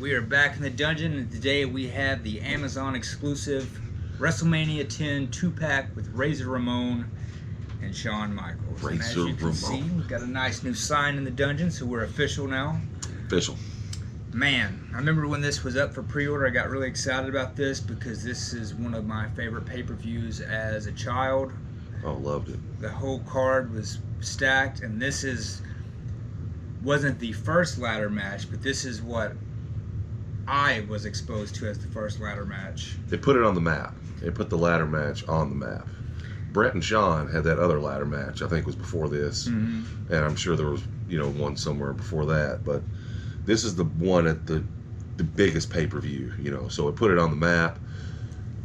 we are back in the dungeon, and today we have the Amazon exclusive WrestleMania 10 2-pack with Razor Ramon and Shawn Michaels. And as you can see, we've got a nice new sign in the dungeon, so we're official now. Official. Man, I remember when this was up for pre-order, I got really excited about this because this is one of my favorite pay-per-views as a child. Oh, loved it. The whole card was stacked, and this wasn't the first ladder match, but this is what I was exposed to as the first ladder match. They put it on the map. They put the ladder match on the map. Brett and Shawn had that other ladder match, I think was before this. Mm-hmm. And I'm sure there was, one somewhere before that. But this is the one at the biggest pay-per-view, so it put it on the map.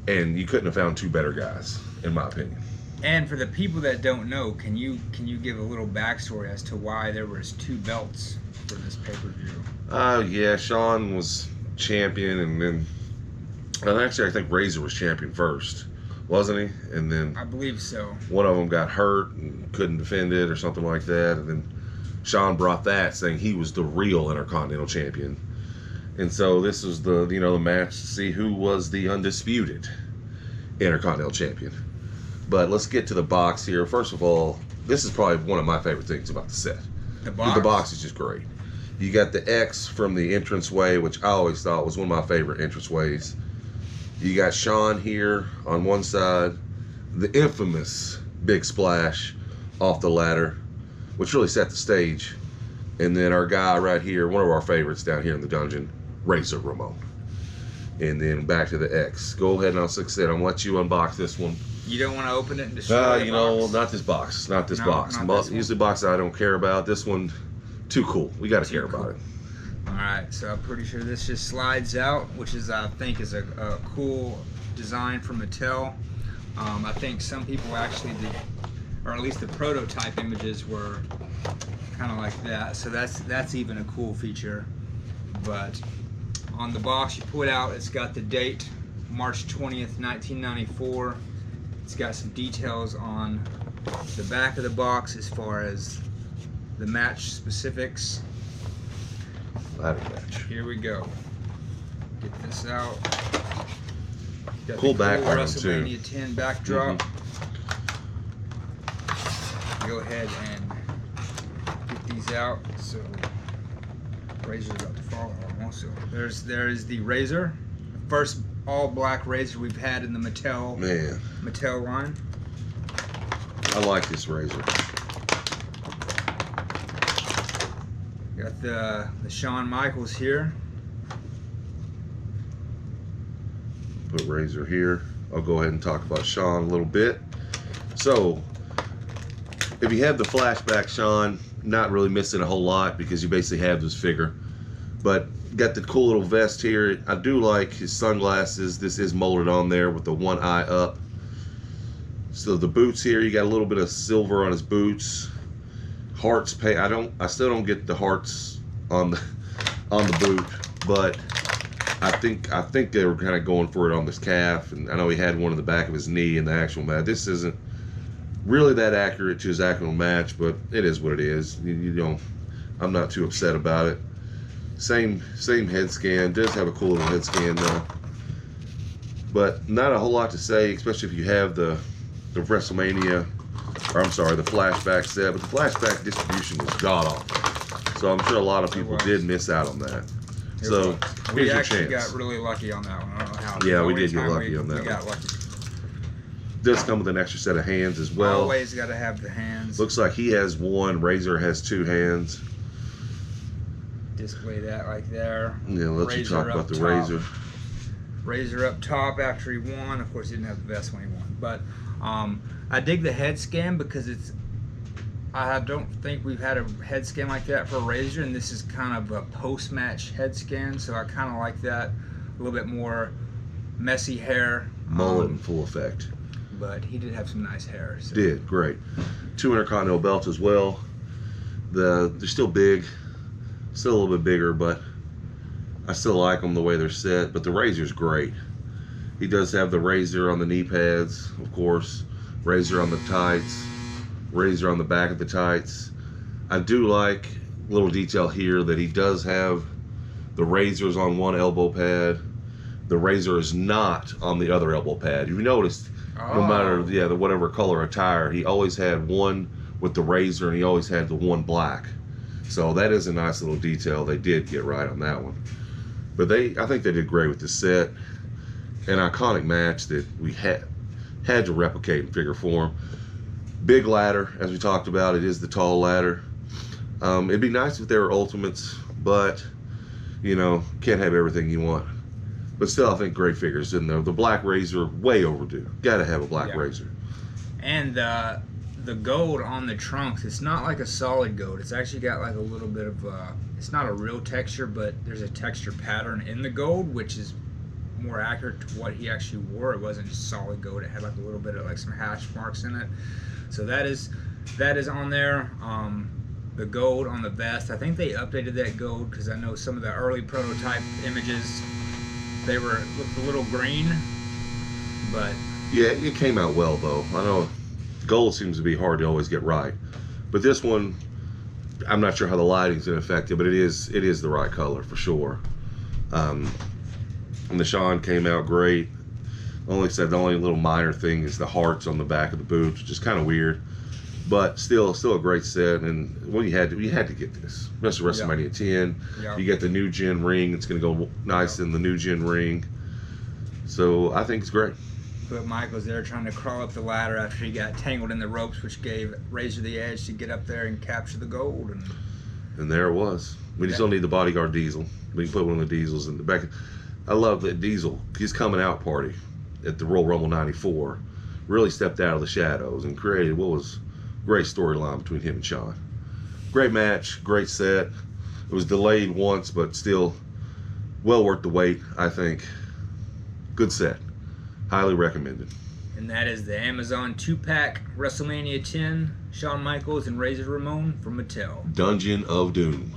And you couldn't have found two better guys, in my opinion. And for the people that don't know, can you give a little backstory as to why there was two belts for this pay-per-view? Yeah, Shawn was champion, and actually I think Razor was champion first, wasn't he? And then I believe so. One of them got hurt and couldn't defend it or something like that, and then Shawn brought that, saying he was the real Intercontinental Champion. And so this was the match to see who was the undisputed Intercontinental Champion. But let's get to the box here. First of all, this is probably one of my favorite things about the set. The box? The box is just great. You got the X from the entranceway, which I always thought was one of my favorite entranceways. You got Shawn here on one side. The infamous big splash off the ladder, which really set the stage. And then our guy right here, one of our favorites down here in the dungeon, Razor Ramon. And then back to the X. Go ahead and, like I said, I'm going to let you unbox this one. You don't want to open it and destroy the box? Not this box. Not this box. Not this usually boxes I don't care about. This one, too cool. We got to care about it. Alright, so I'm pretty sure this just slides out, which is, I think, is a cool design from Mattel. I think some people actually did, or at least the prototype images were kind of like that. So that's even a cool feature. But on the box you put out, it's got the date, March 20th, 1994. It's got some details on the back of the box as far as the match specifics. Ladder match. Here we go. Get this out. Got cool the background WrestleMania too. 10 backdrop. Go ahead and get these out. So Razor's about to fall almost. So there is the Razor, first all black Razor we've had in the Mattel line. I like this Razor. Got the Shawn Michaels here. Put Razor here. I'll go ahead and talk about Shawn a little bit. So, if you have the flashback Shawn, not really missing a whole lot because you basically have this figure. But got the cool little vest here. I do like his sunglasses. This is molded on there with the one eye up. So the boots here, you got a little bit of silver on his boots. Hearts paint. I still don't get the hearts on the boot, but I think they were kind of going for it on this calf, and I know he had one in the back of his knee in the actual match. This isn't really that accurate to his actual match, but it is what it is. I'm not too upset about it. Same head scan. Does have a cool little head scan though, but not a whole lot to say, especially if you have the WrestleMania, or I'm sorry, the flashback set. But the flashback distribution was god awful, so I'm sure a lot of people did miss out on that. So we actually got really lucky on that one. I don't know how. Yeah, we did get lucky on that. We got lucky. Does come with an extra set of hands as well. Always got to have the hands. Looks like he has one. Razor has two hands. Display that right there. Yeah, let's you talk about the Razor. Razor up top after he won. Of course, he didn't have the vest when he won. But I dig the head scan because I don't think we've had a head scan like that for a Razor, and this is kind of a post-match head scan, so I kind of like that. A little bit more messy hair. Mullet in full effect. But he did have some nice hair. So. Did, great. 2 Intercontinental belts as well. They're still big. Still a little bit bigger, but I still like them the way they're set. But the Razor's great. He does have the Razor on the knee pads, of course. Razor on the tights. Razor on the back of the tights. I do like a little detail here that he does have The razor's on one elbow pad. The razor is not on the other elbow pad. You noticed, no matter the whatever color attire, he always had one with the razor, and he always had the one black. So that is a nice little detail they did get right on that one. But I think they did great with the set. An iconic match that we had to replicate in figure form. Big ladder, as we talked about. It is the tall ladder. It'd be nice if they were Ultimates, but you know, can't have everything you want. But still, I think great figures. And the black razor, way overdue. Got to have a black razor. And the gold on the trunks, it's not like a solid gold. It's actually got like a little bit of it's not a real texture, but there's a texture pattern in the gold, which is more accurate to what he actually wore. It wasn't just solid gold. It had like a little bit of like some hash marks in it. So that is on there. The gold on the vest, I think they updated that gold, because I know some of the early prototype images, they looked a little green, but yeah, it came out well though. I know gold seems to be hard to always get right, but this one, I'm not sure how the lighting's gonna affect it, but it is the right color for sure. And the Sean came out great. The only little minor thing is the hearts on the back of the boots, which is kind of weird, but still a great set. And well, you had to get this, especially WrestleMania 10. Yeah. You get the new gen ring. It's gonna go nice in the new gen ring. So I think it's great. But Michael's there trying to crawl up the ladder after he got tangled in the ropes, which gave Razor the edge to get up there and capture the gold. And there it was. We just don't need the bodyguard Diesel. We can put one of the Diesels in the back. I love that Diesel. His coming out party at the Royal Rumble '94 really stepped out of the shadows and created what was a great storyline between him and Sean. Great match, great set. It was delayed once, but still well worth the wait, I think. Good set. Highly recommended. And that is the Amazon 2-pack WrestleMania 10, Shawn Michaels and Razor Ramon from Mattel. Dungeon of Doom.